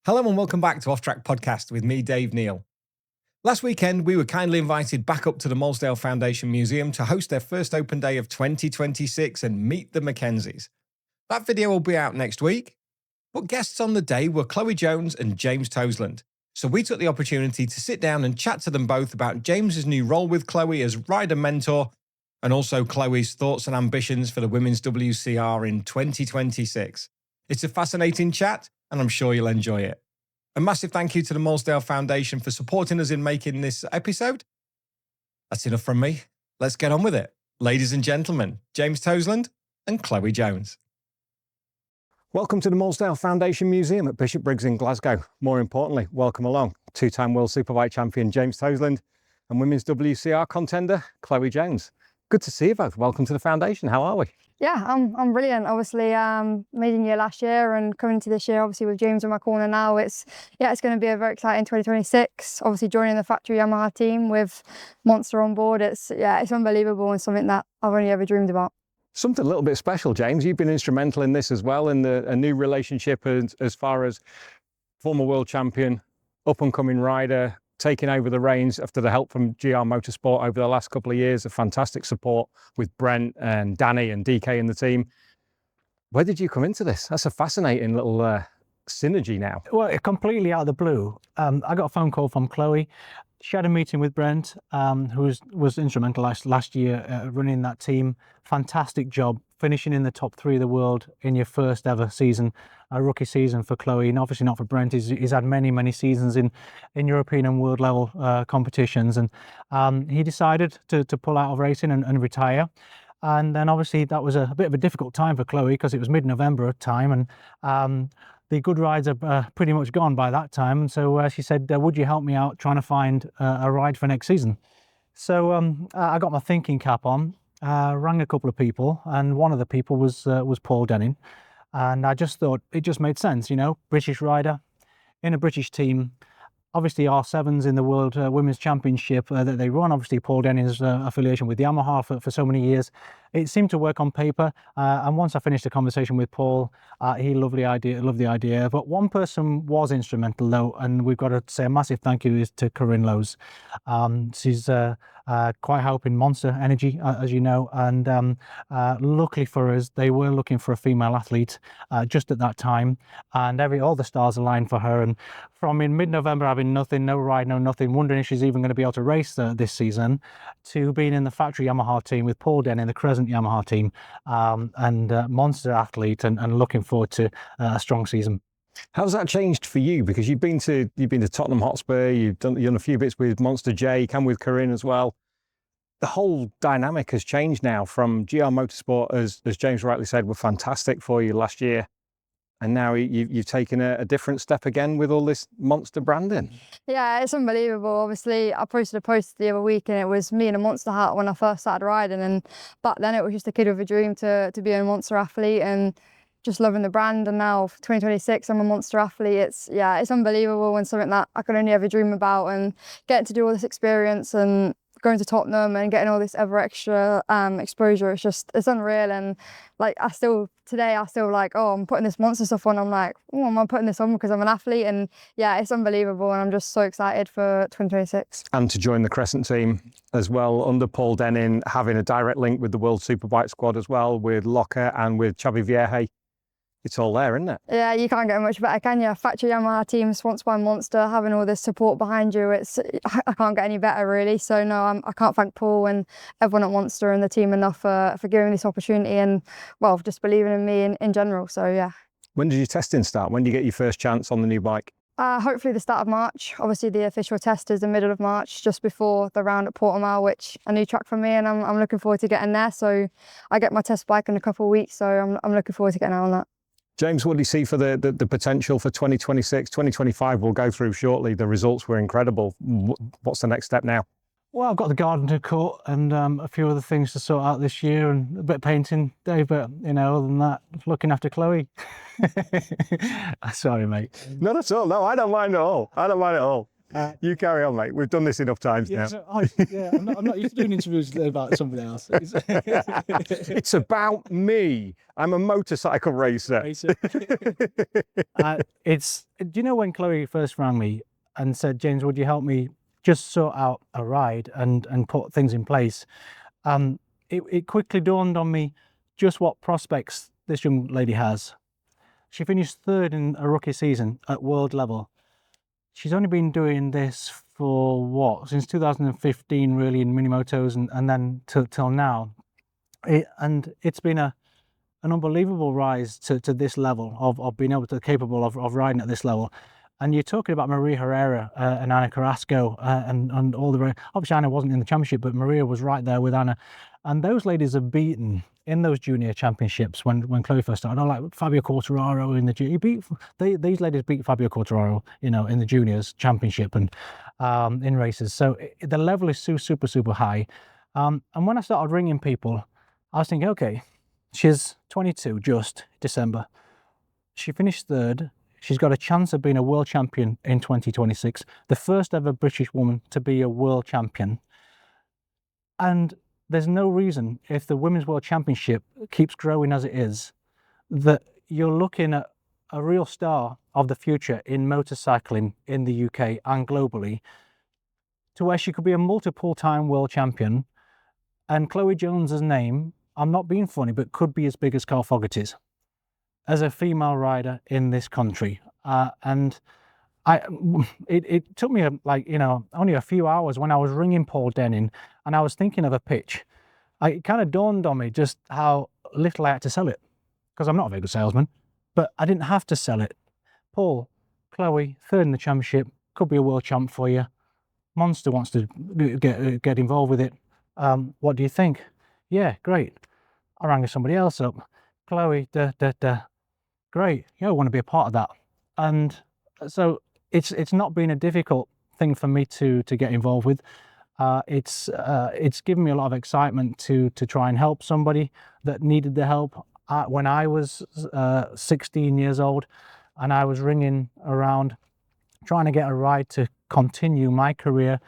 Hello and welcome back to Off Track Podcast with me, Dave Neal. Last weekend, we were kindly invited back up to the Moulsdale Foundation Museum to host their first open day of 2026 and meet the Mackenzies. That video will be out next week, but guests on the day were Chloe Jones and James Toseland. So we took the opportunity to sit down and chat to them both about James's new role with Chloe as rider mentor, and also Chloe's thoughts and ambitions for the women's WCR in 2026. It's a fascinating chat, and I'm sure you'll enjoy it. A massive thank you to the Moulsdale Foundation for supporting us in making this episode. That's enough from me. Let's get on with it. Ladies and gentlemen, James Toseland and Chloe Jones. Welcome to the Moulsdale Foundation Museum at Bishopbriggs in Glasgow. More importantly, welcome along two-time World Superbike Champion James Toseland and women's WCR contender Chloe Jones. Good to see you both. Welcome to the Foundation. How are we? Yeah, I'm brilliant. Obviously, maiden year last year and coming into this year, obviously with James in my corner now, it's going to be a very exciting 2026. Obviously joining the factory Yamaha team with Monster on board, it's unbelievable and something that I've only ever dreamed about. Something a little bit special, James. You've been instrumental in this as well, in a new relationship as far as former world champion, up-and-coming rider, taking over the reins after the help from GR Motorsport over the last couple of years, of fantastic support with Brent and Danny and DK in the team. Where did you come into this? That's a fascinating little synergy now. Well, completely out of the blue. I got a phone call from Chloe. She had a meeting with Brent, who was instrumental last year running that team. Fantastic job, finishing in the top 3 of the world in your first ever season, a rookie season for Chloe, and obviously not for Brent. He's had many seasons in European and world level competitions, and he decided to pull out of racing and retire. And then obviously that was a bit of a difficult time for Chloe because it was mid-November at time, and the good rides are pretty much gone by that time. And so she said, would you help me out trying to find a ride for next season? So I got my thinking cap on, rang a couple of people, and one of the people was Paul Denning. And I just thought it just made sense, you know, British rider in a British team. Obviously R7s in the World Women's Championship that they run. Obviously Paul Denning's affiliation with Yamaha for so many years. It seemed to work on paper. And once I finished the conversation with Paul, he loved the idea. But one person was instrumental though, and we've got to say a massive thank you is to Corinne Lowes. She's quite helping Monster Energy, as you know. And luckily for us, they were looking for a female athlete just at that time. And all the stars aligned for her. And from in mid-November having nothing, no ride, no nothing, wondering if she's even going to be able to race this season, to being in the factory Yamaha team with Paul Denning, the Crescent Yamaha team, and Monster athlete, and looking forward to a strong season. How's that changed for you? Because you've been to Tottenham Hotspur, you've done a few bits with Monster J, you come with Corinne as well. The whole dynamic has changed now from GR Motorsport, as James rightly said, were fantastic for you last year. And now you've taken a different step again with all this Monster branding. Yeah, it's unbelievable. Obviously, I posted a post the other week and it was me in a Monster hat when I first started riding. And back then it was just a kid with a dream to be a Monster athlete and just loving the brand. And now for 2026, I'm a Monster athlete. It's unbelievable, and something that I could only ever dream about, and getting to do all this experience and going to Tottenham and getting all this ever extra exposure, it's unreal. And like I still like, oh, I'm putting this Monster stuff on. I'm like, oh, am I putting this on because I'm an athlete? And yeah, it's unbelievable, and I'm just so excited for 2026. And to join the Crescent team as well under Paul Denning, having a direct link with the World Superbike squad as well, with Locker and with Xavi Vierge. It's all there, isn't it? Yeah, you can't get much better, can you? Factory Yamaha team sponsored by Monster, having all this support behind you, I can't get any better really. So no, I can't thank Paul and everyone at Monster and the team enough for giving me this opportunity, and well, just believing in me in general. So yeah. When did your testing start? When did you get your first chance on the new bike? Hopefully the start of March. Obviously the official test is the middle of March, just before the round at Portimao, which a new track for me, and I'm looking forward to getting there. So I get my test bike in a couple of weeks, so I'm looking forward to getting out on that. James, what do you see for the potential for 2026? 2025 we'll go through shortly. The results were incredible. What's the next step now? Well, I've got the garden to cut and a few other things to sort out this year, and a bit of painting, Dave, but you know, other than that, looking after Chloe. Sorry, mate. Not at all. No, I don't mind at all. I don't mind at all. You carry on, mate. We've done this enough times now. I'm not used to doing interviews about somebody else. It's about me. I'm a motorcycle racer. Do you know when Chloe first rang me and said, James, would you help me just sort out a ride and put things in place? It quickly dawned on me just what prospects this young lady has. She finished third in a rookie season at world level. She's only been doing this for what, since 2015 really in mini motos, and then till now. It's been an unbelievable rise to this level of being capable of riding at this level. And you're talking about Maria Herrera and Anna Carrasco and all the... Obviously Anna wasn't in the championship, but Maria was right there with Anna. And those ladies have beaten in those junior championships when Chloe first started. I like Fabio Quartararo in the junior. These ladies beat Fabio Quartararo, in the juniors championship and in races. So the level is super high. And when I started ringing people, I was thinking, okay, she's 22, just December. She finished third. She's got a chance of being a world champion in 2026, the first ever British woman to be a world champion. And there's no reason, if the Women's World Championship keeps growing as it is, that you're looking at a real star of the future in motorcycling in the UK and globally, to where she could be a multiple-time world champion. And Chloe Jones's name, I'm not being funny, but could be as big as Carl Fogarty's as a female rider in this country. And it took me only a few hours when I was ringing Paul Denning and I was thinking of a pitch. It kind of dawned on me just how little I had to sell it, because I'm not a very good salesman, but I didn't have to sell it. Paul, Chloe, third in the championship, could be a world champ for you. Monster wants to get involved with it. What do you think? Yeah, great. I rang somebody else up. Chloe, great. Yeah, I want to be a part of that. And so it's not been a difficult thing for me to get involved with. It's given me a lot of excitement to try and help somebody that needed the help. When I was 16 years old and I was ringing around trying to get a ride to continue my career,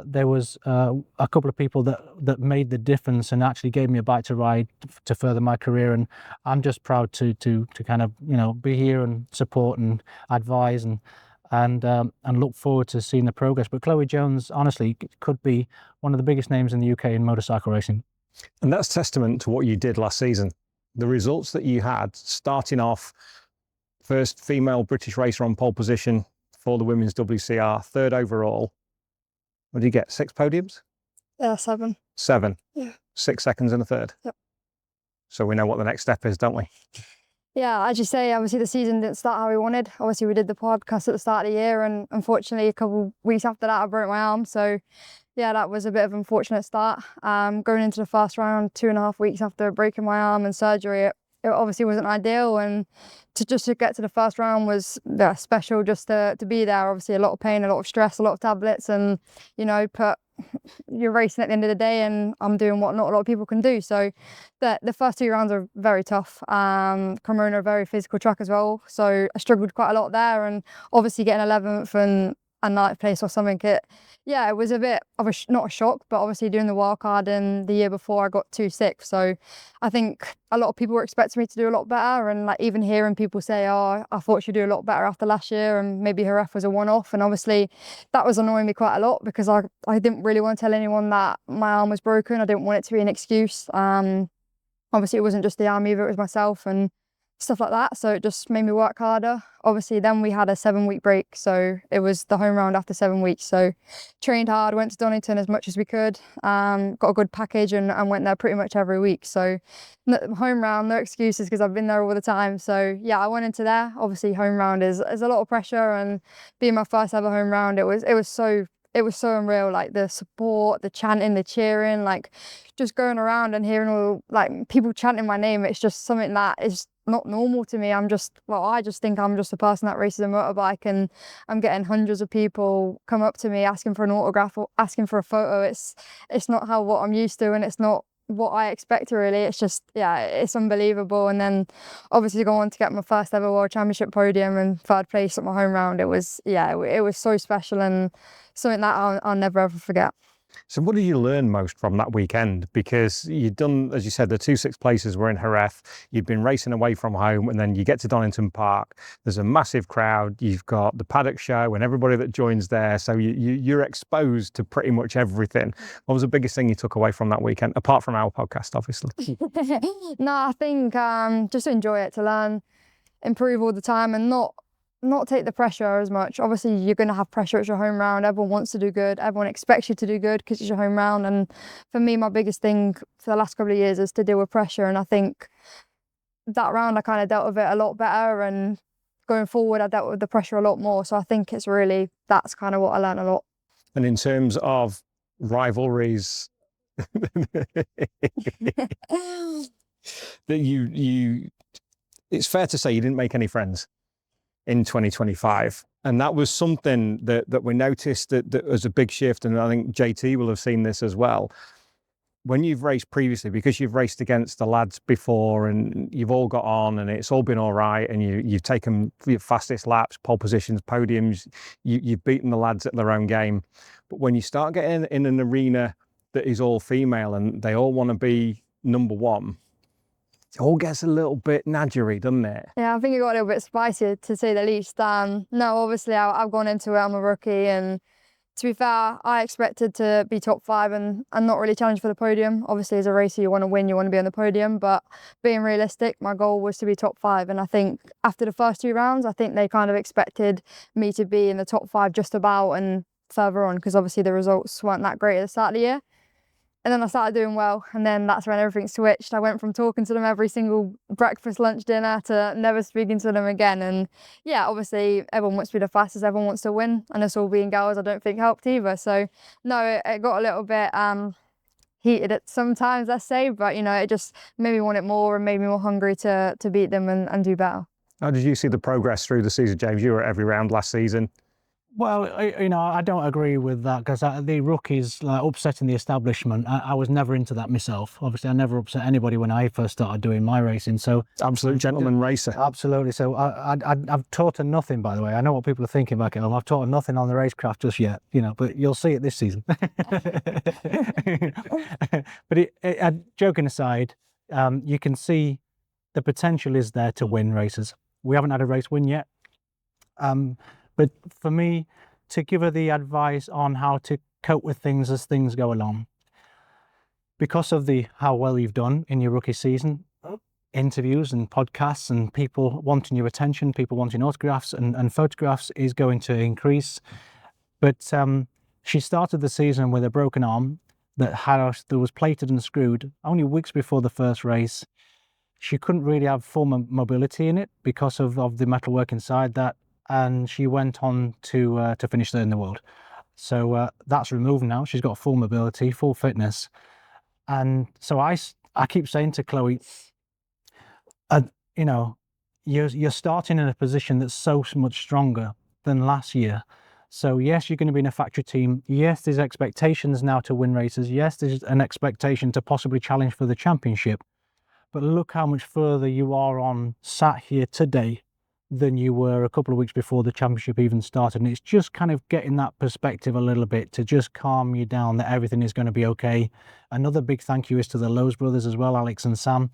there was a couple of people that made the difference and actually gave me a bike to ride to further my career. And I'm just proud to kind of be here and support and advise and look forward to seeing the progress. But Chloe Jones honestly could be one of the biggest names in the UK in motorcycle racing. And that's testament to what you did last season. The results that you had, starting off first female British racer on pole position for the women's WCR, third overall. What did you get? 6 podiums? 7. 7? Yeah. 6 seconds and a third? Yep. So we know what the next step is, don't we? Yeah, as you say, obviously the season didn't start how we wanted. Obviously we did the podcast at the start of the year, and unfortunately a couple of weeks after that I broke my arm. So yeah, that was a bit of an unfortunate start. Going into the first round 2.5 weeks after breaking my arm and surgery, it obviously wasn't ideal, and to get to the first round was special, just to be there. Obviously a lot of pain, a lot of stress, a lot of tablets, and you're racing at the end of the day, and I'm doing what not a lot of people can do. So the first 2 rounds are very tough. Cremona, a very physical track as well, so I struggled quite a lot there, and obviously getting 11th and a 9th place or something, it was a bit of not a shock, but obviously doing the wildcard, and the year before I got 2/6. So I think a lot of people were expecting me to do a lot better, and even hearing people say, oh, I thought she'd do a lot better after last year, and maybe her F was a one-off. And obviously that was annoying me quite a lot, because I didn't really want to tell anyone that my arm was broken. I didn't want it to be an excuse. Obviously it wasn't just the arm either, it was myself and stuff like that, so it just made me work harder. Obviously then we had a 7-week break, so it was the home round after 7 weeks, so trained hard, went to Donington as much as we could, got a good package and went there pretty much every week. So home round, no excuses, because I've been there all the time. So yeah, I went into there. Obviously home round is a lot of pressure, and being my first ever home round, it was so unreal. Like the support, the chanting, the cheering, just going around and hearing all people chanting my name. It's just something that is not normal to me. I just think I'm just a person that races a motorbike, and I'm getting hundreds of people come up to me asking for an autograph or asking for a photo. It's not what I'm used to, and it's not what I expected really. It's just, yeah, it's unbelievable. And then obviously go on to get my first ever World Championship podium and third place at my home round. It was, yeah, it was so special and something that I'll never ever forget. So what did you learn most from that weekend? Because you'd done, as you said, the 2 6th places were in Jerez. You'd been racing away from home, and then you get to Donington Park. There's a massive crowd. You've got the paddock show and everybody that joins there. So you're exposed to pretty much everything. What was the biggest thing you took away from that weekend, apart from our podcast, obviously? No, I think just to enjoy it, to learn, improve all the time, and not take the pressure as much. Obviously, you're going to have pressure at your home round. Everyone wants to do good. Everyone expects you to do good because it's your home round. And for me, my biggest thing for the last couple of years is to deal with pressure. And I think that round I kind of dealt with it a lot better. And going forward, I dealt with the pressure a lot more. So I think it's really, that's kind of what I learned a lot. And in terms of rivalries, that it's fair to say you didn't make any friends in 2025, and that was something that we noticed that was a big shift. And I think JT will have seen this as well. When you've raced previously, because you've raced against the lads before and you've all got on and it's all been all right, and you've taken your fastest laps, pole positions, podiums, you've beaten the lads at their own game. But when you start getting in an arena that is all female and they all want to be number one, it all gets a little bit nadgery, doesn't it? Yeah, I think it got a little bit spicy, to say the least. No, obviously I've gone into it, I'm a rookie, and to be fair, I expected to be top 5 and not really challenge for the podium. Obviously, as a racer, you want to win, you want to be on the podium, but being realistic, my goal was to be top 5. And I think after the first 2 rounds, I think they kind of expected me to be in the top 5 just about and further on, because obviously the results weren't that great at the start of the year. And then I started doing well, and then that's when everything switched. I went from talking to them every single breakfast, lunch, dinner to never speaking to them again. And yeah, obviously everyone wants to be the fastest, everyone wants to win, and us all being girls I don't think helped either. So no, it got a little bit heated at sometimes, let's say, but you know, it just made me want it more and made me more hungry to beat them and do better. How did you see the progress through the season, James? You were at every round last season. Well, I don't agree with that, because the rookies upsetting the establishment, I was never into that myself. Obviously, I never upset anybody when I first started doing my racing. So absolute gentleman racer. Absolutely. So I've taught her nothing, by the way. I know what people are thinking back at home. I've taught her nothing on the racecraft just yet, but you'll see it this season. But joking aside, you can see the potential is there to win races. We haven't had a race win yet. But for me, to give her the advice on how to cope with things as things go along, because of how well you've done in your rookie season, interviews and podcasts and people wanting your attention, people wanting autographs and photographs is going to increase. But she started the season with a broken arm that was plated and screwed only weeks before the first race. She couldn't really have full mobility in it because of the metalwork inside that. And she went on to finish third in the world. So that's removed now. She's got full mobility, full fitness. And so I keep saying to Chloe, you're starting in a position that's so much stronger than last year. So yes, you're going to be in a factory team. Yes, there's expectations now to win races. Yes, there's an expectation to possibly challenge for the championship. But look how much further you are on sat here today than you were a couple of weeks before the championship even started. And it's just kind of getting that perspective a little bit to just calm you down that everything is going to be okay. Another big thank you is to the Lowe's brothers as well, Alex and Sam.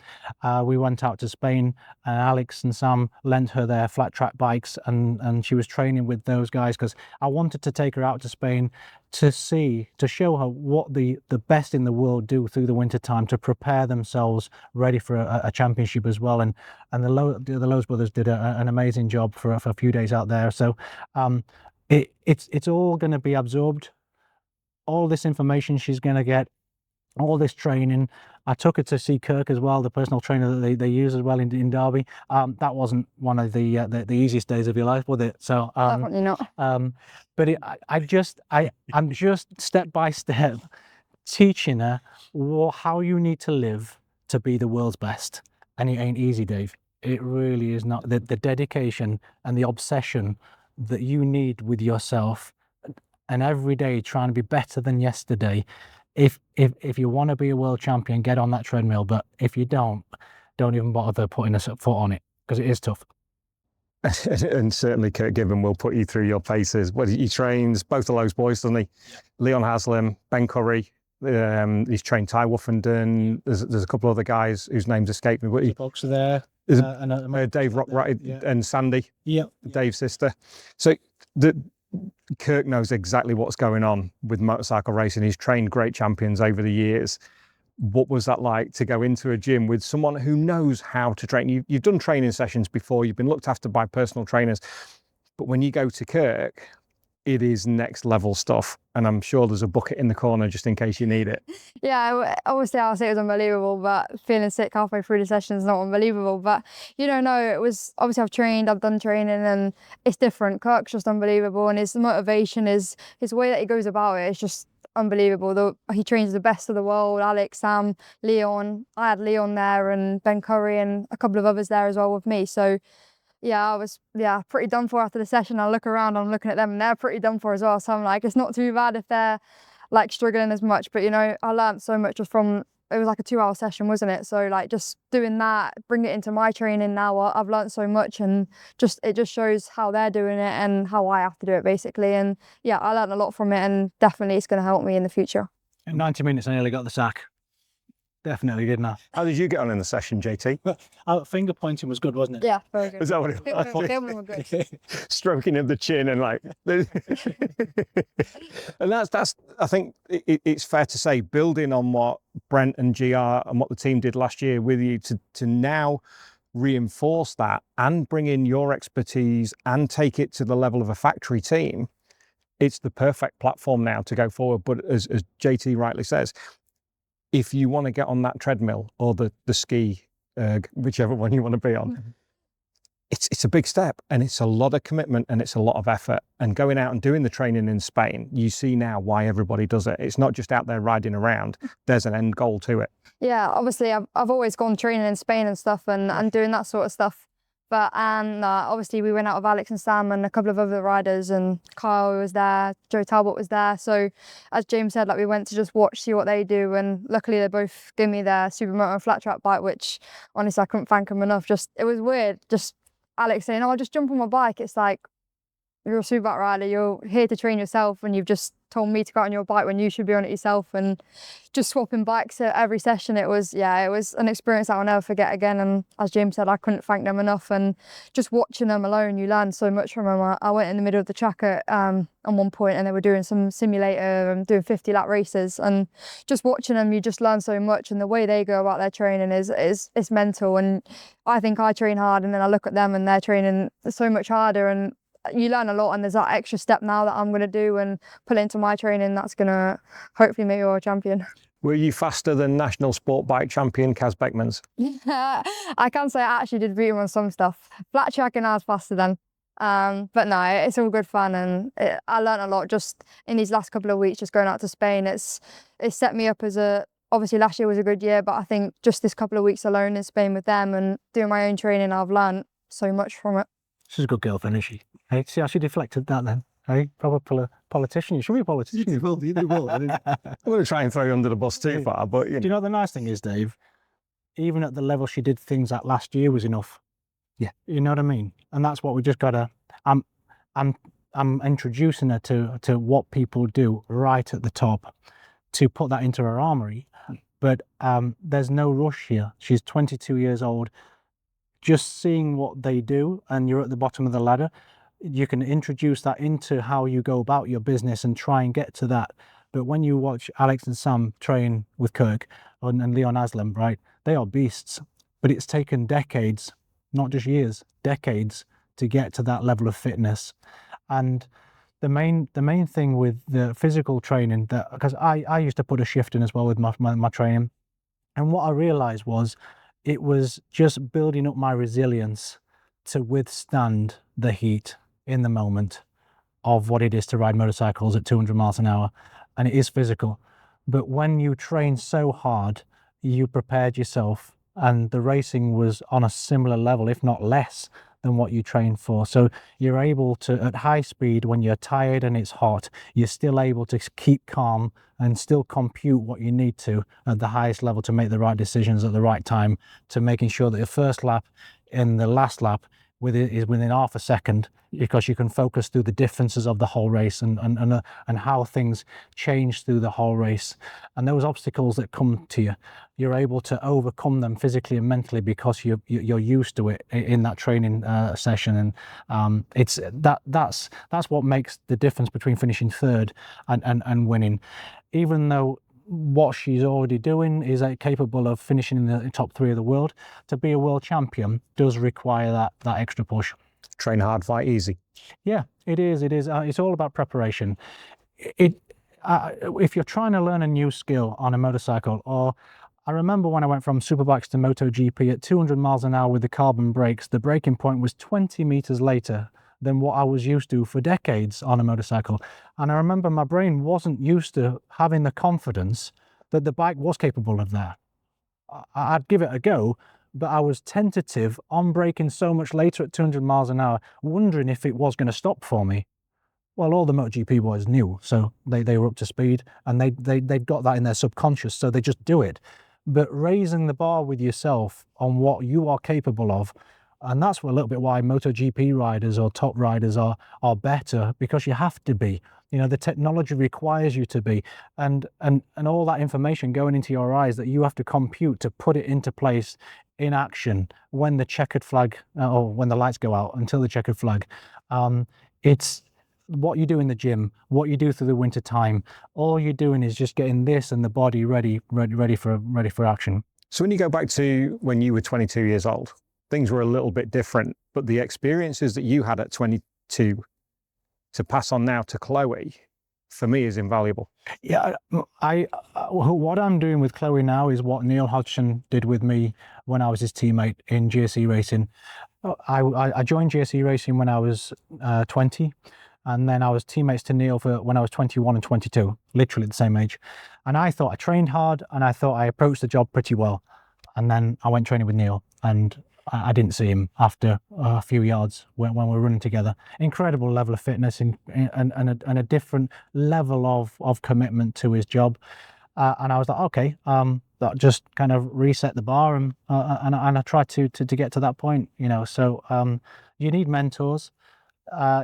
We went out to Spain and Alex and Sam lent her their flat track bikes and she was training with those guys because I wanted to take her out to Spain to show her what the best in the world do through the winter time to prepare themselves ready for a championship as well. And the Lowe's brothers did an amazing job for a few days out there. So it's all going to be absorbed. All this information she's going to get, all this training. I took her to see Kirk as well, the personal trainer that they use as well in Derby. That wasn't one of the easiest days of your life, was it? So definitely not. But I'm just step by step teaching her how you need to live to be the world's best, and it ain't easy, Dave. It really is not. The dedication and the obsession that you need with yourself, and every day trying to be better than yesterday. if you want to be a world champion, get on that treadmill. But if you don't even bother putting a foot on it, because it is tough. And certainly Kurt Gibbon will put you through your paces. Well, he trains both of those boys, doesn't he? Yeah. Leon Haslam, Ben Curry. He's trained Ty Woofenden. There's a couple other guys whose names escape me. But The folks are there. Dave Rockwright and Sandy. Yeah. Dave's sister. So Kirk knows exactly what's going on with motorcycle racing. He's trained great champions over the years. What was that like to go into a gym with someone who knows how to train? You've done training sessions before, you've been looked after by personal trainers, but when you go to Kirk, it is next level stuff. And I'm sure there's a bucket in the corner just in case you need it. Yeah, obviously I'll say it was unbelievable, but feeling sick halfway through the session is not unbelievable. But, no, it was, obviously I've done training and it's different. Kirk's just unbelievable, and his motivation, his way that he goes about it is just unbelievable. He trains the best of the world, Alex, Sam, Leon. I had Leon there and Ben Curry and a couple of others there as well with me. So yeah, I was pretty done for after the session. I look around, I'm looking at them and they're pretty done for as well. So I'm like, it's not too bad if they're like struggling as much. But I learned so much just from, it was like a 2-hour session, wasn't it? So like just doing that, bring it into my training now, I've learned so much, and it just shows how they're doing it and how I have to do it basically. And yeah, I learned a lot from it, and definitely it's going to help me in the future. In 90 minutes, I nearly got the sack. Definitely, didn't I? How did you get on in the session, JT? Finger pointing was good, wasn't it? Yeah, very good. Is that what it was? Filming were good. Stroking of the chin and like... And that's I think it's fair to say, building on what Brent and GR and what the team did last year with you, to now reinforce that and bring in your expertise and take it to the level of a factory team, it's the perfect platform now to go forward. But as JT rightly says, if you want to get on that treadmill or the ski, whichever one you want to be on, it's a big step, and it's a lot of commitment and it's a lot of effort. And going out and doing the training in Spain, you see now why everybody does it. It's not just out there riding around. There's an end goal to it. Yeah, obviously I've always gone training in Spain and stuff and doing that sort of stuff. But obviously we went out with Alex and Sam and a couple of other riders, and Kyle was there, Joe Talbot was there. So as James said, like we went to just see what they do, and luckily they both gave me their Supermoto and flat track bike, which honestly I couldn't thank them enough. It was weird, just Alex saying, "Oh, just jump on my bike." It's like, you're a Superbike rider, you're here to train yourself, and you've just told me to go on your bike when you should be on it yourself. And just swapping bikes at every session, it was an experience that I'll never forget again. And as James said, I couldn't thank them enough. And just watching them alone, you learn so much from them. I went in the middle of the track at one point, and they were doing some simulator, doing 50-lap races, and just watching them, you just learn so much. And the way they go about their training is mental. And I think I train hard, and then I look at them and they're training so much harder, and you learn a lot. And there's that extra step now that I'm going to do and put into my training that's going to hopefully make me a champion. Were you faster than national sport bike champion Kaz Beckmans? I can say I actually did beat him on some stuff. Flat tracking I was faster than. But no, it's all good fun, and I learned a lot just in these last couple of weeks, just going out to Spain. It's set me up as obviously last year was a good year, but I think just this couple of weeks alone in Spain with them and doing my own training, I've learned so much from it. She's a good girlfriend, isn't she? Hey, see how she deflected that then? Hey, proper politician. You should be a politician. You will. I'm going to try and throw you under the bus too far, but Do you know what the nice thing is, Dave? Even at the level she did things at last year was enough. Yeah. You know what I mean? And that's what we just gotta. I'm introducing her to what people do right at the top, to put that into her armory. But there's no rush here. She's 22 years old. Just seeing what they do, and you're at the bottom of the ladder, you can introduce that into how you go about your business and try and get to that. But when you watch Alex and Sam train with Kirk and Leon Haslam, right, they are beasts. But it's taken decades, not just years, decades to get to that level of fitness. And the main thing with the physical training, because I used to put a shift in as well with my training, and what I realized was it was just building up my resilience to withstand the heat in the moment of what it is to ride motorcycles at 200 miles an hour. And it is physical. But when you train so hard, you prepared yourself, and the racing was on a similar level, if not less, than what you train for. So you're able to, at high speed, when you're tired and it's hot, you're still able to keep calm and still compute what you need to at the highest level to make the right decisions at the right time, to making sure that your first lap and the last lap is within half a second, because you can focus through the differences of the whole race and how things change through the whole race. And those obstacles that come to you, you're able to overcome them physically and mentally because you're used to it in that training session. And that's what makes the difference between finishing third and winning. Even though what she's already doing is capable of finishing in the top 3 of the world, to be a world champion does require that extra push. Train hard, fight easy. Yeah, it is. It's all about preparation. If you're trying to learn a new skill on a motorcycle, or I remember when I went from Superbikes to MotoGP at 200 miles an hour with the carbon brakes, the braking point was 20 meters later than what I was used to for decades on a motorcycle. And I remember my brain wasn't used to having the confidence that the bike was capable of that. I'd give it a go, but I was tentative on braking so much later at 200 miles an hour, wondering if it was going to stop for me. Well, all the MotoGP boys knew, so they were up to speed, and they've got that in their subconscious, so they just do it. But raising the bar with yourself on what you are capable of, and that's a little bit why MotoGP riders or top riders are better, because you have to be. You know, the technology requires you to be, and all that information going into your eyes that you have to compute to put it into place in action when the checkered flag, or when the lights go out until the checkered flag. It's what you do in the gym, what you do through the winter time. All you're doing is just getting this and the body ready for action. So when you go back to when you were 22 years old, things were a little bit different, but the experiences that you had at 22 to pass on now to Chloe, for me, is invaluable. Yeah, what I'm doing with Chloe now is what Neil Hodgson did with me when I was his teammate in GSE racing. I joined GSE racing when I was 20, and then I was teammates to Neil when I was 21 and 22, literally at the same age. And I thought I trained hard, and I thought I approached the job pretty well. And then I went training with Neil, and I didn't see him after a few yards when we were running together. Incredible level of fitness and a different level of commitment to his job. And I was like, okay, that just kind of reset the bar, and I tried to get to that point, you know. So you need mentors.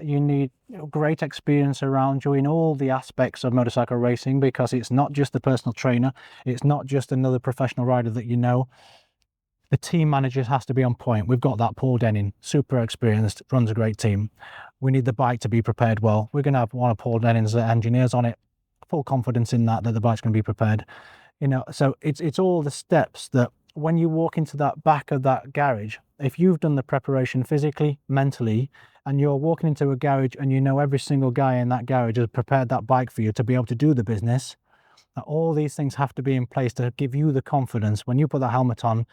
You need great experience around you in all the aspects of motorcycle racing, because it's not just the personal trainer, it's not just another professional rider that you know. The team manager has to be on point. We've got that Paul Denning, super experienced, runs a great team. We need the bike to be prepared well. We're going to have one of Paul Denning's engineers on it. Full confidence in that the bike's going to be prepared. You know, so it's all the steps that when you walk into that back of that garage, if you've done the preparation physically, mentally, and you're walking into a garage and you know every single guy in that garage has prepared that bike for you to be able to do the business, all these things have to be in place to give you the confidence. When you put that helmet on,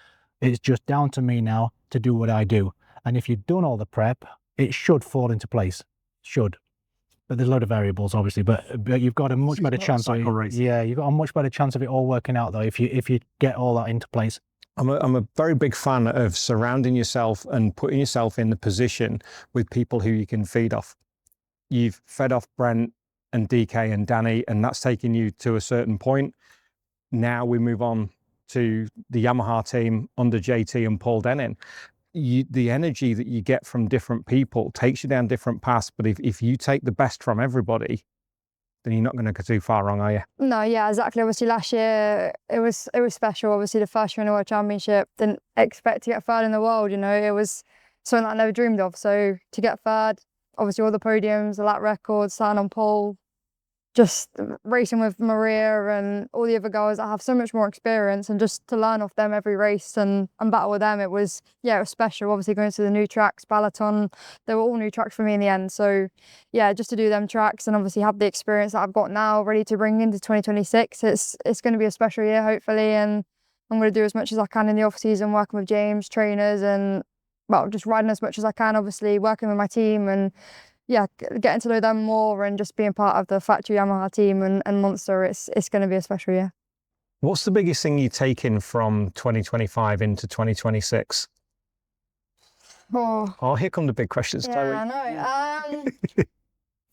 it's just down to me now to do what I do. And if you've done all the prep, it should fall into place. Should. But there's a load of variables, obviously. But you've got a much better chance of it. Yeah, you've got a much better chance of it all working out, though, if you get all that into place. I'm a very big fan of surrounding yourself and putting yourself in the position with people who you can feed off. You've fed off Brent and DK and Danny, and that's taken you to a certain point. Now we move on to the Yamaha team under JT and Paul Denning. The energy that you get from different people takes you down different paths, but if you take the best from everybody, then you're not going to go too far wrong, are you? No, yeah, exactly. Obviously last year it was special. Obviously the first year in the World Championship, didn't expect to get third in the world, you know. It was something that I never dreamed of. So to get third, obviously all the podiums, the lap records, starting on pole, just racing with Maria and all the other girls that have so much more experience, and just to learn off them every race and battle with them, it was special. Obviously going to the new tracks, Balaton, they were all new tracks for me in the end. So yeah, just to do them tracks and obviously have the experience that I've got now ready to bring into 2026, it's going to be a special year, hopefully. And I'm going to do as much as I can in the off season, working with James, trainers, and well, just riding as much as I can, obviously working with my team, and yeah, getting to know them more and just being part of the factory Yamaha team and Monster. It's going to be a special year. What's the biggest thing you've taken from 2025 into 2026? Oh, Oh, here come the big questions, Chloe. yeah, I know.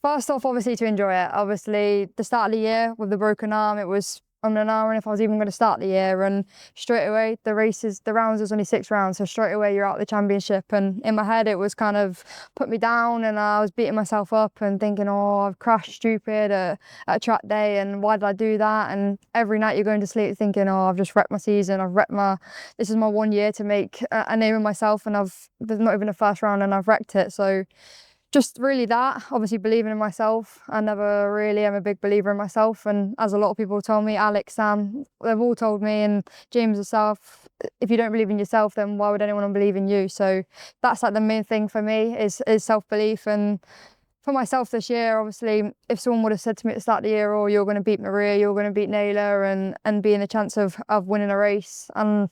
First off, obviously to enjoy it. Obviously, the start of the year with the broken arm, it was unknown if I was even going to start the year. And straight away, the rounds was only 6 rounds, so straight away you're out the championship. And in my head, it was kind of put me down, and I was beating myself up and thinking, oh, I've crashed stupid at a track day, and why did I do that? And every night you're going to sleep thinking, oh, I've just wrecked my season. This is my 1 year to make a name of myself, and there's not even a first round, and I've wrecked it. So just really that, obviously believing in myself. I never really am a big believer in myself, and as a lot of people told me, Alex, Sam, they've all told me, and James herself, if you don't believe in yourself, then why would anyone believe in you? So that's like the main thing for me is self-belief. And for myself this year, obviously, if someone would have said to me at the start of the year, oh, you're going to beat Maria, you're going to beat Naylor, and be in a chance of winning a race, and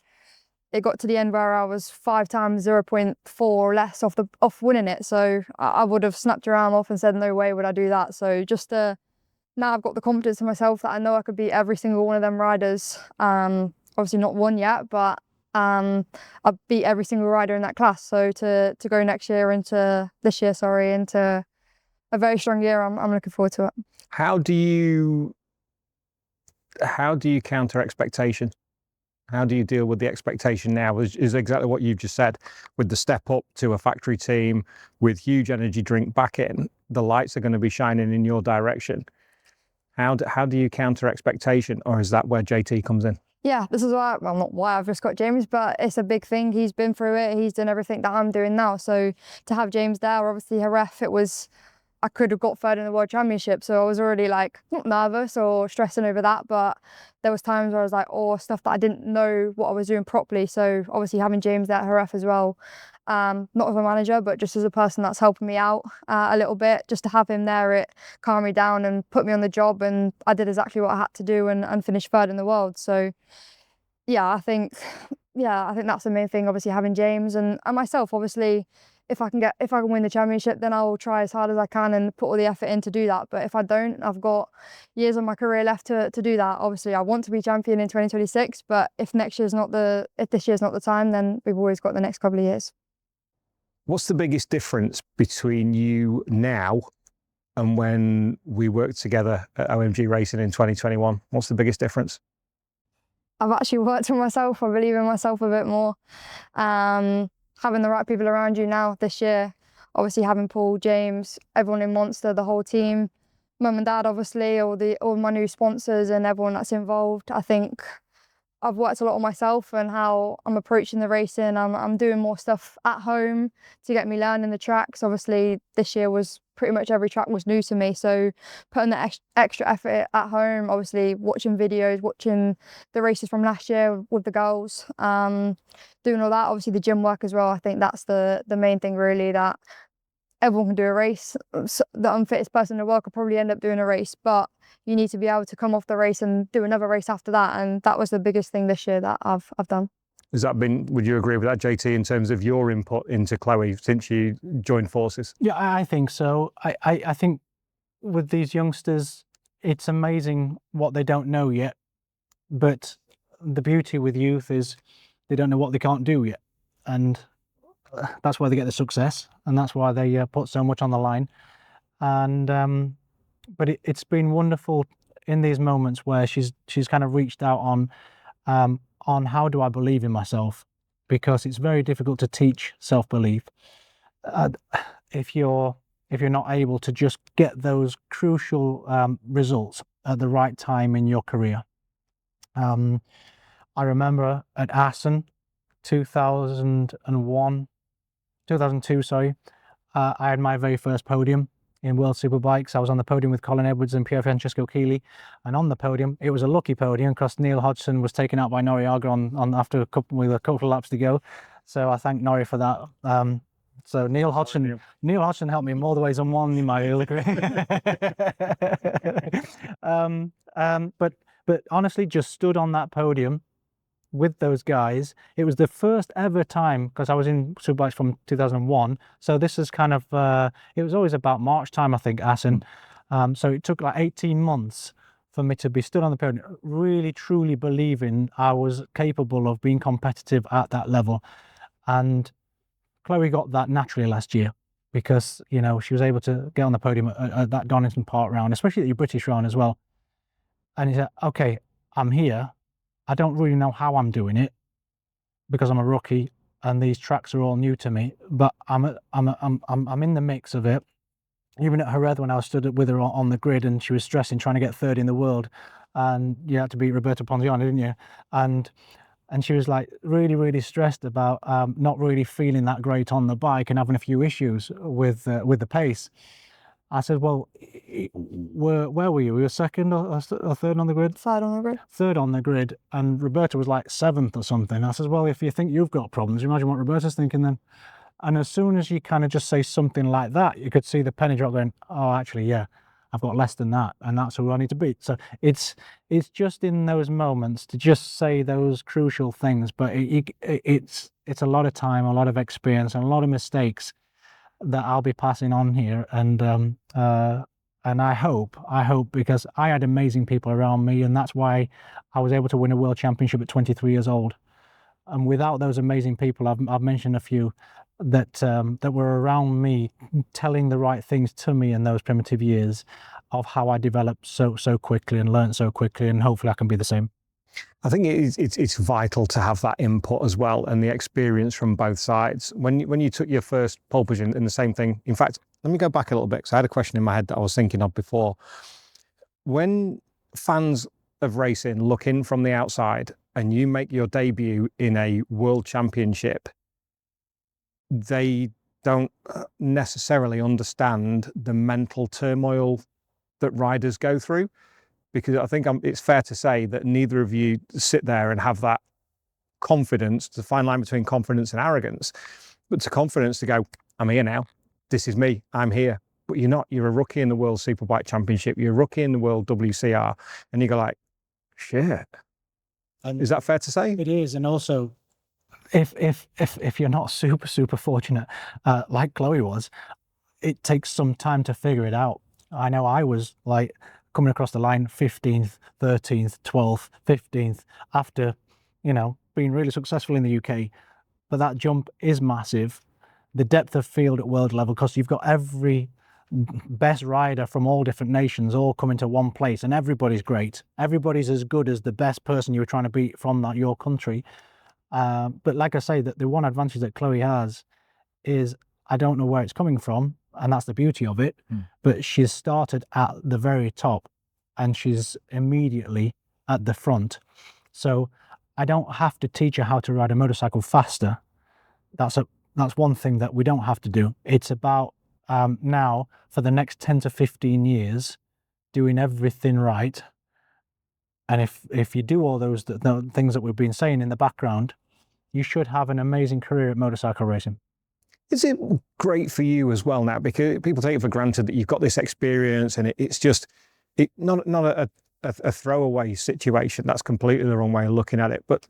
it got to the end where I was 5 times 0.4 less off winning it. So I would have snapped your arm off and said, no way would I do that. So just now I've got the confidence in myself that I know I could beat every single one of them riders. Obviously not won yet, but I beat every single rider in that class. So to go this year into a very strong year, I'm looking forward to it. How do you counter expectation? How do you deal with the expectation now? Is exactly what you've just said, with the step up to a factory team with huge energy drink back in. The lights are going to be shining in your direction. How do you counter expectation, or is that where JT comes in? Yeah, this is why, well, not why I've just got James, but it's a big thing. He's been through it. He's done everything that I'm doing now. So to have James there, obviously Jerez, I could have got third in the World Championship, so I was already like not nervous or stressing over that, but there was times where I was like, oh, stuff that I didn't know what I was doing properly. So obviously having James there at Jerez as well, not as a manager, but just as a person that's helping me out a little bit, just to have him there, it calmed me down and put me on the job, and I did exactly what I had to do and finished third in the world. So yeah, I think that's the main thing, obviously having James and myself. Obviously, if I can win the championship, then I'll try as hard as I can and put all the effort in to do that. But if I don't, I've got years of my career left to do that. Obviously, I want to be champion in 2026, but if this year's not the time, then we've always got the next couple of years. What's the biggest difference between you now and when we worked together at OMG Racing in 2021? What's the biggest difference? I've actually worked on myself. I believe in myself a bit more. Having the right people around you now this year, obviously having Paul, James, everyone in Monster, the whole team, mum and dad, obviously, all my new sponsors and everyone that's involved. I think I've worked a lot on myself and how I'm approaching the racing. I'm doing more stuff at home to get me learning the tracks. Obviously, this year was pretty much every track was new to me. So putting the extra effort at home, obviously watching videos, watching the races from last year with the girls, doing all that. Obviously the gym work as well. I think that's the main thing really, that everyone can do a race. So the unfittest person in the world could probably end up doing a race, but you need to be able to come off the race and do another race after that. And that was the biggest thing this year that I've done. Would you agree with that, JT, in terms of your input into Chloe since you joined forces? Yeah, I think so. I think with these youngsters, it's amazing what they don't know yet. But the beauty with youth is they don't know what they can't do yet. And that's why they get the success, and that's why they put so much on the line. And but it's been wonderful in these moments where she's kind of reached out on how do I believe in myself, because it's very difficult to teach self-belief if you're not able to just get those crucial results at the right time in your career. I remember at Assen 2002, sorry, I had my very first podium in World Superbikes. I was on the podium with Colin Edwards and Pier Francesco Chili, and on the podium, it was a lucky podium because Neil Hodgson was taken out by Noriega on after with a couple of laps to go. So I thank Nori for that. So Neil Hodgson helped me in more the ways than one in my early career. But honestly, just stood on that podium with those guys. It was the first ever time, because I was in Superbikes from 2001, so this is kind of it was always about March time, I think, Assen. So it took like 18 months for me to be stood on the podium, really truly believing I was capable of being competitive at that level. And Chloe got that naturally last year because, you know, she was able to get on the podium at that Donington Park round, especially at your British round as well. And he said, okay, I'm here. I don't really know how I'm doing it because I'm a rookie and these tracks are all new to me, but I'm in the mix of it. Even at Jerez, when I stood with her on the grid and she was stressing trying to get third in the world, and you had to beat Roberto Ponziano, didn't you? And she was like really stressed about not really feeling that great on the bike and having a few issues with the pace. I said, well, where were you? We were second or third on the grid? Third on the grid. Third on the grid, and Roberta was like seventh or something. I said, well, if you think you've got problems, imagine what Roberta's thinking then. And as soon as you kind of just say something like that, you could see the penny drop going, oh, actually, yeah, I've got less than that, and that's who I need to beat. So it's just in those moments to just say those crucial things, but it's a lot of time, a lot of experience, and a lot of mistakes that I'll be passing on here. And I hope, because I had amazing people around me, and that's why I was able to win a world championship at 23 years old. And without those amazing people, I've mentioned a few that were around me, telling the right things to me in those primitive years, of how I developed so quickly and learned so quickly, and hopefully I can be the same. I think it's vital to have that input as well, and the experience from both sides. When you took your first pole position, and the same thing. In fact, let me go back a little bit, because I had a question in my head that I was thinking of before. When fans of racing look in from the outside and you make your debut in a world championship, they don't necessarily understand the mental turmoil that riders go through, because I think it's fair to say that neither of you sit there and have that confidence, the fine line between confidence and arrogance, but to confidence to go, I'm here now, this is me, I'm here. But you're not, you're a rookie in the World Superbike Championship, you're a rookie in the World WCR, and you go like, shit. And is that fair to say? It is. And also, if you're not super fortunate, like Chloe was, it takes some time to figure it out. I know I was like coming across the line 15th, 13th, 12th, 15th after, you know, being really successful in the UK. But that jump is massive. The depth of field at world level, because you've got every best rider from all different nations all coming to one place, and everybody's great. Everybody's as good as the best person you were trying to beat from your country. But like I say, that the one advantage that Chloe has is I don't know where it's coming from, and that's the beauty of it. But she's started at the very top, and she's immediately at the front. So I don't have to teach her how to ride a motorcycle faster. That's one thing that we don't have to do. It's about now, for the next 10 to 15 years, doing everything right. And if you do all those the things that we've been saying in the background, you should have an amazing career at motorcycle racing. Is it great for you as well now? Because people take it for granted that you've got this experience, and it's just not a throwaway situation. That's completely the wrong way of looking at it. But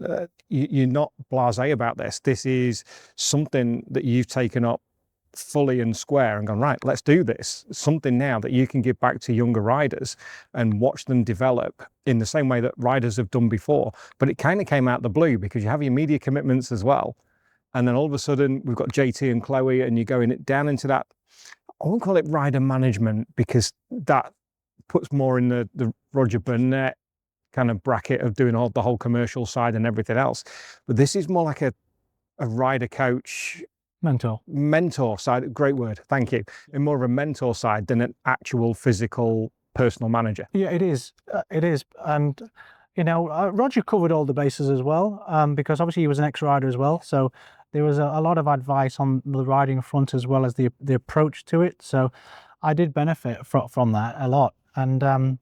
you're not blasé about this. This is something that you've taken up fully and square and gone, right, let's do this. Something now that you can give back to younger riders and watch them develop in the same way that riders have done before. But it kind of came out the blue, because you have your media commitments as well. And then all of a sudden we've got JT and Chloe, and you're going down into that, I won't call it rider management, because that puts more in the Roger Burnett kind of bracket of doing the whole commercial side and everything else. But this is more like a rider coach, mentor side. Great word, thank you. And more of a mentor side than an actual physical personal manager. Yeah, it is. And you know, Roger covered all the bases as well, because obviously he was an ex-rider as well. So there was a lot of advice on the riding front as well as the approach to it. So I did benefit from that a lot. And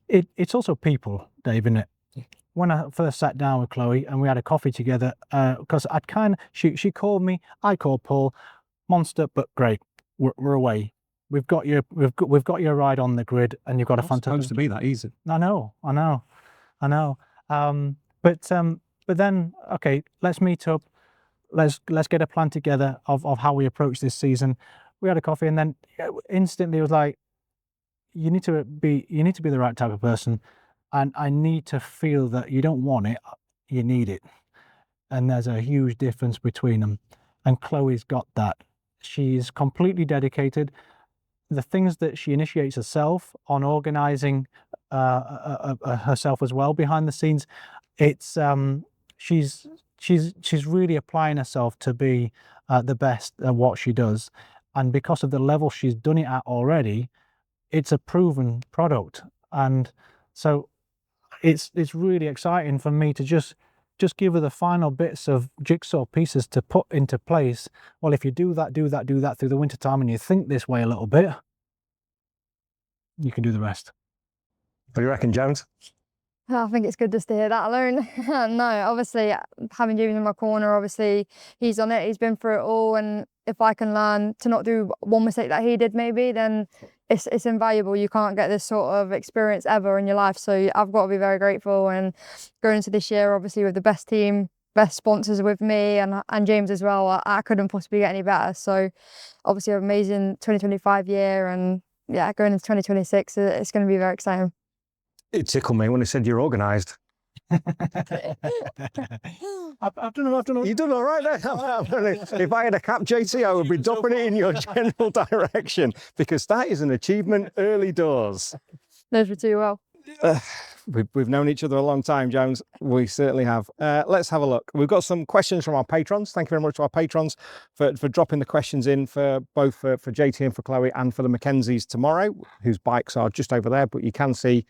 it's also people, Dave, isn't it? When I first sat down with Chloe and we had a coffee together, because she called me, I called Paul, monster, but great, we're away. We've got your ride on the grid, and you've got a fantastic. Supposed to be that easy. I know. But then, okay, let's meet up. Let's get a plan together of how we approach this season. We had a coffee, and then instantly it was like, you need to be the right type of person, and I need to feel that you don't want it, you need it, and there's a huge difference between them. and Chloe's got that. She's completely dedicated. The things that she initiates herself on organising herself as well behind the scenes, it's she's really applying herself to be the best at what she does, and because of the level she's done it at already, it's a proven product. And so it's really exciting for me to just give her the final bits of jigsaw pieces to put into place. Well, if you do that through the winter time, and you think this way a little bit, you can do the rest. What do you reckon, James? I think it's good just to hear that alone. No, obviously having James in my corner, obviously he's on it, he's been through it all, and if I can learn to not do one mistake that he did maybe, then it's invaluable. You can't get this sort of experience ever in your life, so I've got to be very grateful. And going into this year, obviously with the best team, best sponsors with me and James as well, I couldn't possibly get any better. So obviously an amazing 2025 year, and yeah, going into 2026, it's going to be very exciting. It tickled me when he said you're organised. I've done You've done all right there. If I had a cap, JT, I would be dropping it in your general direction, because that is an achievement early doors. Knows me too well. We've known each other a long time, James. We certainly have. Let's have a look. We've got some questions from our patrons. Thank you very much to our patrons for dropping the questions in for both for JT and for Chloe, and for the Mackenzies tomorrow, whose bikes are just over there. But you can see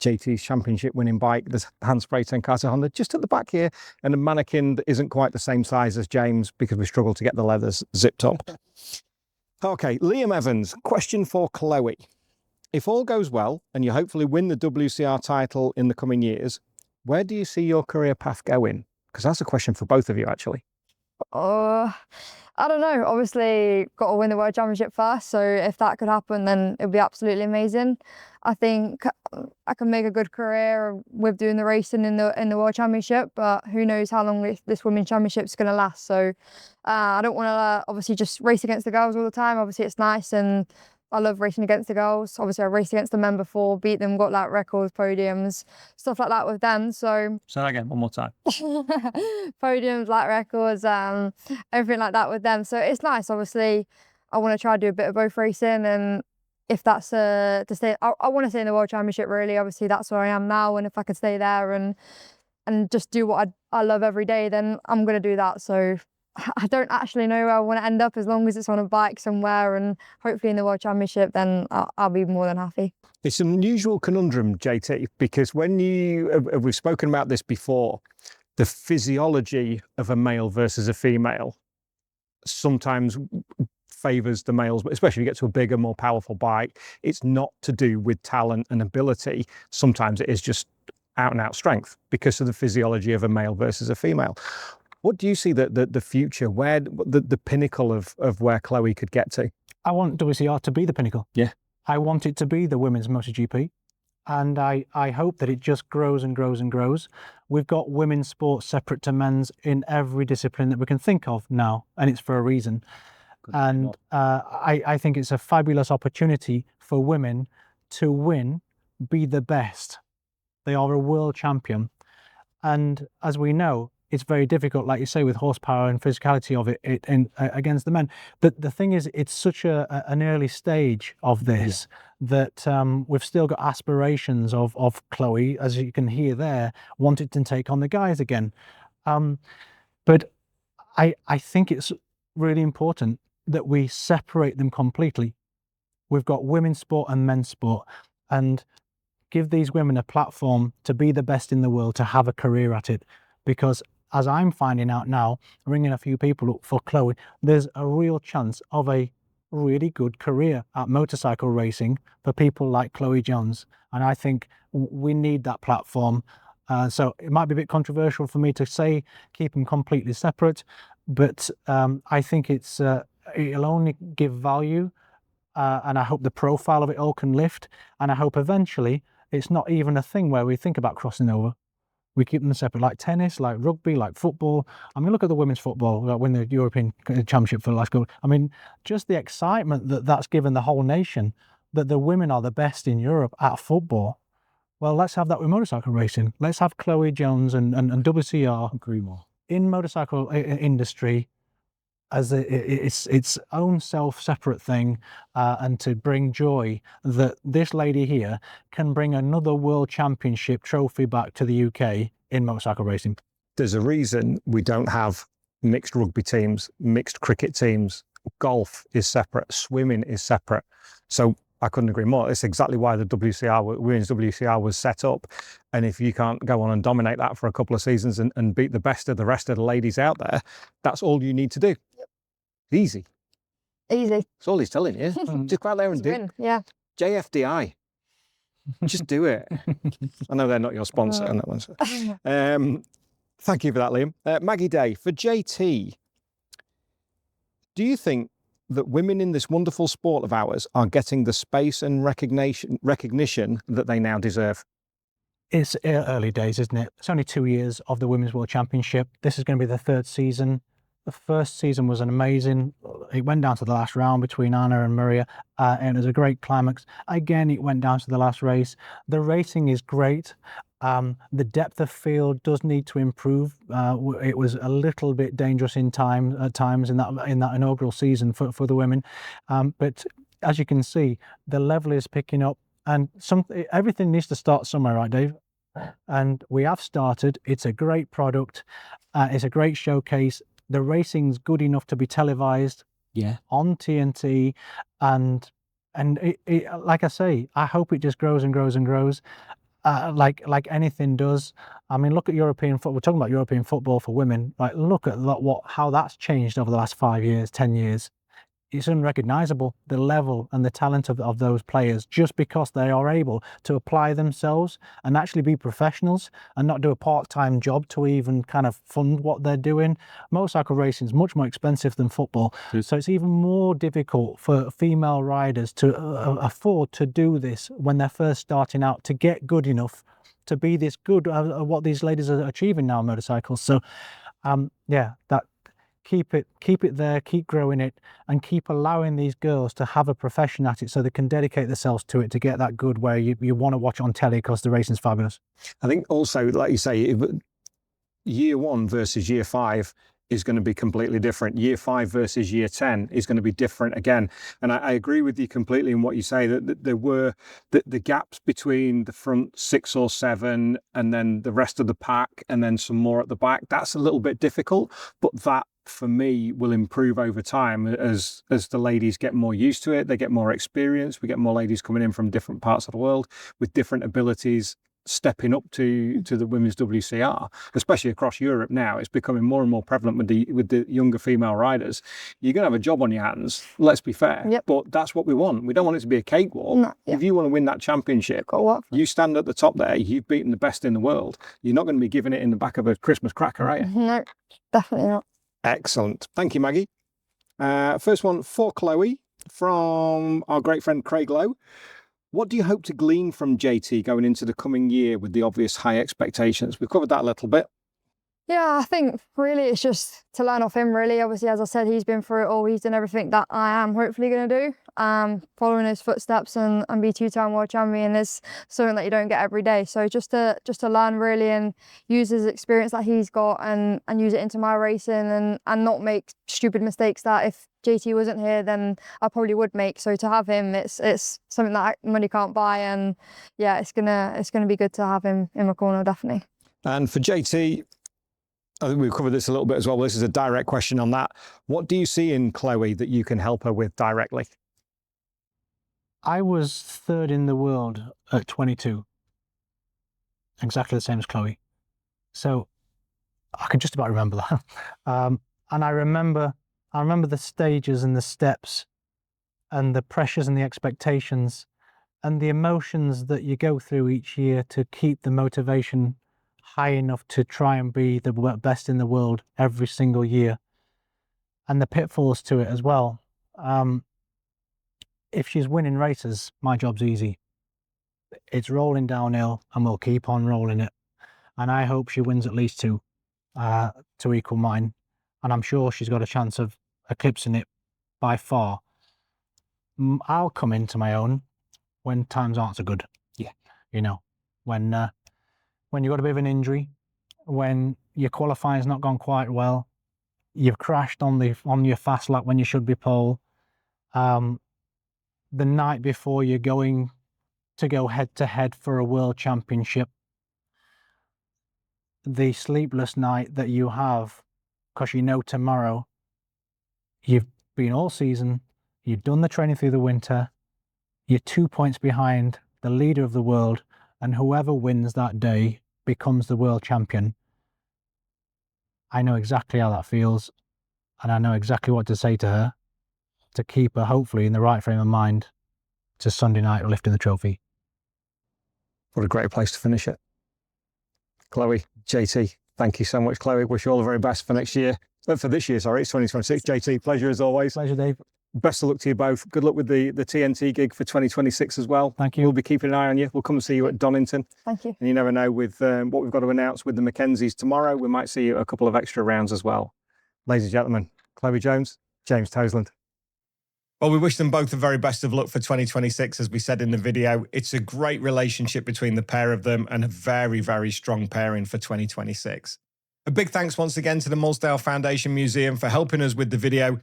JT's championship winning bike. There's Handspray Tenkate Honda just at the back here, and a mannequin that isn't quite the same size as James because we struggled to get the leathers zipped up. Okay, Liam Evans, question for Chloe. If all goes well and you hopefully win the WCR title in the coming years, where do you see your career path going? Because that's a question for both of you, actually. I don't know. Obviously, got to win the World Championship first. So if that could happen, then it would be absolutely amazing. I think I can make a good career with doing the racing in the World Championship, but who knows how long this Women's Championship is going to last. So I don't want to obviously just race against the girls all the time. Obviously, it's nice, and I love racing against the girls. Obviously, I raced against the men before, beat them, got like records, podiums, stuff like that with them. So say that again one more time. Podiums, lap records, everything like that with them. So it's nice. Obviously, I want to try to do a bit of both racing, and if that's to stay, I want to stay in the World Championship. Really, obviously, that's where I am now, and if I could stay there and just do what I love every day, then I'm going to do that. So I don't actually know where I want to end up. As long as it's on a bike somewhere and hopefully in the World Championship, then I'll be more than happy. It's an unusual conundrum, JT, because when we've spoken about this before, the physiology of a male versus a female sometimes favours the males, but especially if you get to a bigger, more powerful bike, it's not to do with talent and ability. Sometimes it is just out and out strength because of the physiology of a male versus a female. What do you see the future, where the pinnacle of where Chloe could get to? I want WCR to be the pinnacle. Yeah. I want it to be the women's MotoGP. And I hope that it just grows and grows and grows. We've got women's sports separate to men's in every discipline that we can think of now, and it's for a reason. And I think it's a fabulous opportunity for women to win, be the best. They are a world champion. And as we know, it's very difficult, like you say, with horsepower and physicality of it against the men. But the thing is, it's such an early stage of this that we've still got aspirations of Chloe, as you can hear there, wanted to take on the guys again. But I think it's really important that we separate them completely. We've got women's sport and men's sport, and give these women a platform to be the best in the world, to have a career at it. Because as I'm finding out now, ringing a few people up for Chloe, there's a real chance of a really good career at motorcycle racing for people like Chloe Jones. And I think we need that platform. So it might be a bit controversial for me to say keep them completely separate, but I think it'll only give value, and I hope the profile of it all can lift, and I hope eventually it's not even a thing where we think about crossing over. We keep them separate, like tennis, like rugby, like football. I mean, look at the women's football, like win the European Championship for the last goal. I mean, just the excitement that's given the whole nation, that the women are the best in Europe at football. Well, let's have that with motorcycle racing. Let's have Chloe Jones and WCR in motorcycle industry as its own self-separate thing, and to bring joy that this lady here can bring another World Championship trophy back to the UK in motorcycle racing. There's a reason we don't have mixed rugby teams, mixed cricket teams. Golf is separate, swimming is separate. So I couldn't agree more. It's exactly why the women's WCR was set up. And if you can't go on and dominate that for a couple of seasons and beat the best of the rest of the ladies out there, that's all you need to do. Easy. Easy. That's all he's telling you. Just go out there and do it. Yeah. JFDI. Just do it. I know they're not your sponsor on that one. So. Thank you for that, Liam. Maggie Day, for JT, do you think that women in this wonderful sport of ours are getting the space and recognition that they now deserve? It's early days, isn't it? It's only 2 years of the Women's World Championship. This is going to be the third season. The first season was an amazing, it went down to the last round between Anna and Maria, and it was a great climax. Again, it went down to the last race. The racing is great. The depth of field does need to improve. It was a little bit dangerous at times in that inaugural season for the women. But as you can see, the level is picking up, and everything needs to start somewhere, right, Dave? And we have started. It's a great product. It's a great showcase. The racing's good enough to be televised, on TNT, and like I say, I hope it just grows and grows and grows. Like anything does. I mean, look at European football. We're talking about European football for women. Like, look at how that's changed over the last 5 years, 10 years. It's unrecognisable, the level and the talent of those players, just because they are able to apply themselves and actually be professionals and not do a part-time job to even kind of fund what they're doing. Motorcycle racing is much more expensive than football, so it's even more difficult for female riders to afford to do this when they're first starting out, to get good enough to be this good at what these ladies are achieving now on motorcycles. So keep it there, keep growing it, and keep allowing these girls to have a profession at it so they can dedicate themselves to it to get that good where you want to watch on telly because the racing's fabulous. I think also, like you say, year 1 versus year 5 is going to be completely different. Year 5 versus year 10 is going to be different again. And I agree with you completely in what you say, that there were the gaps between the front 6 or 7 and then the rest of the pack and then some more at the back. That's a little bit difficult, but that for me will improve over time as the ladies get more used to it, they get more experience, we get more ladies coming in from different parts of the world with different abilities, stepping up to the women's WCR, especially across Europe now. It's becoming more and more prevalent with the younger female riders. You're going to have a job on your hands, let's be fair. Yep. But that's what we want. We don't want it to be a cakewalk. No, If you want to win that championship, you stand at the top there, you've beaten the best in the world. You're not going to be giving it in the back of a Christmas cracker, are you? No, definitely not. Excellent. Thank you, Maggie. First one for Chloe from our great friend Craig Lowe. What do you hope to glean from JT going into the coming year with the obvious high expectations? We've covered that a little bit. Yeah, I think really it's just to learn off him, really. Obviously, as I said, he's been through it all. He's done everything that I am hopefully going to do. Following his footsteps and be 2-time world champion is something that you don't get every day. So just to learn really and use his experience that he's got and use it into my racing and not make stupid mistakes that if JT wasn't here, then I probably would make. So to have him, it's something that money can't buy. And yeah, it's gonna be good to have him in my corner, definitely. And for JT, I think we've covered this a little bit as well. This is a direct question on that. What do you see in Chloe that you can help her with directly? I was 3rd in the world at 22. Exactly the same as Chloe. So I can just about remember that. And I remember the stages and the steps and the pressures and the expectations and the emotions that you go through each year to keep the motivation high enough to try and be the best in the world every single year, and the pitfalls to it as well. If she's winning races, my job's easy. It's rolling downhill and we'll keep on rolling it. And I hope she wins at least 2 to equal mine. And I'm sure she's got a chance of eclipsing it by far. I'll come into my own when times aren't so good. Yeah. You know, when you've got a bit of an injury, when your qualifying's not gone quite well, You've crashed on your fast lap when you should be pole. The night before you're going to go head to head for a world championship. The sleepless night that you have because you know tomorrow you've been all season, you've done the training through the winter, you're 2 points behind the leader of the world, and whoever wins that day becomes the world champion. I know exactly how that feels, and I know exactly what to say to her to keep her hopefully in the right frame of mind to Sunday night lifting the trophy. What a great place to finish it. Chloe, JT, thank you so much, Chloe. Wish you all the very best for next year. For this year, sorry, it's 2026. JT, pleasure as always. Pleasure, Dave. Best of luck to you both. Good luck with the TNT gig for 2026 as well. Thank you. We'll be keeping an eye on you. We'll come and see you at Donington. Thank you. And you never know with what we've got to announce with the Mackenzies tomorrow. We might see you a couple of extra rounds as well. Ladies and gentlemen, Chloe Jones, James Toseland. Well, we wish them both the very best of luck for 2026, as we said in the video. It's a great relationship between the pair of them and a very, very strong pairing for 2026. A big thanks once again to the Moulsdale Foundation Museum for helping us with the video.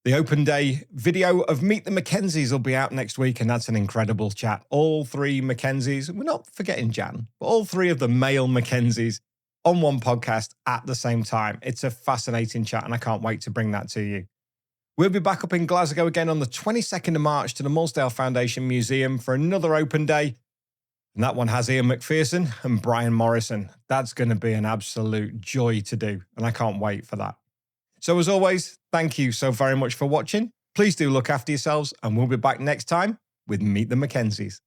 The open day video of Meet the Mackenzies will be out next week, and that's an incredible chat. All three Mackenzies, we're not forgetting Jan, but all three of the male Mackenzies on one podcast at the same time. It's a fascinating chat, and I can't wait to bring that to you. We'll be back up in Glasgow again on the 22nd of March to the Moulsdale Foundation Museum for another open day. And that one has Ian McPherson and Brian Morrison. That's going to be an absolute joy to do, and I can't wait for that. So as always, thank you so very much for watching. Please do look after yourselves, and we'll be back next time with Meet the Mackenzies.